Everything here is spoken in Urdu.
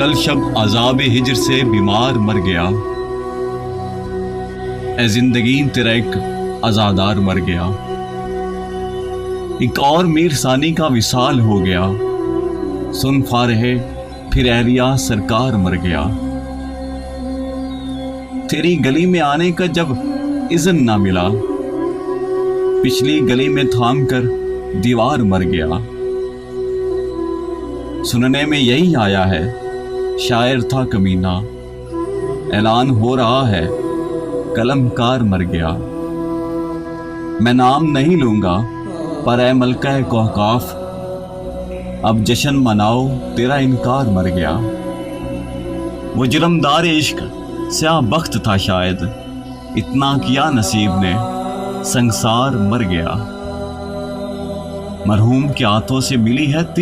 کل شب عذاب ہجر سے بیمار مر گیا، اے زندگی تیرا ایک عزادار مر گیا، ایک اور میر ثانی کا وصال ہو گیا، سن فارہے پھر اہلیہ سرکار مر گیا۔ تیری گلی میں آنے کا جب اذن نہ ملا، پچھلی گلی میں تھام کر دیوار مر گیا۔ سننے میں یہی آیا ہے شاعر تھا کمینہ، اعلان ہو رہا ہے قلم کار مر گیا۔ میں نام نہیں لوں گا پر اے ملکہ کوہقاف، اب جشن مناؤ تیرا انکار مر گیا۔ وہ جرمدار عشق سیاہ بخت تھا شاید، اتنا کیا نصیب نے سنگسار مر گیا۔ مرحوم کے ہاتھوں سے ملی ہے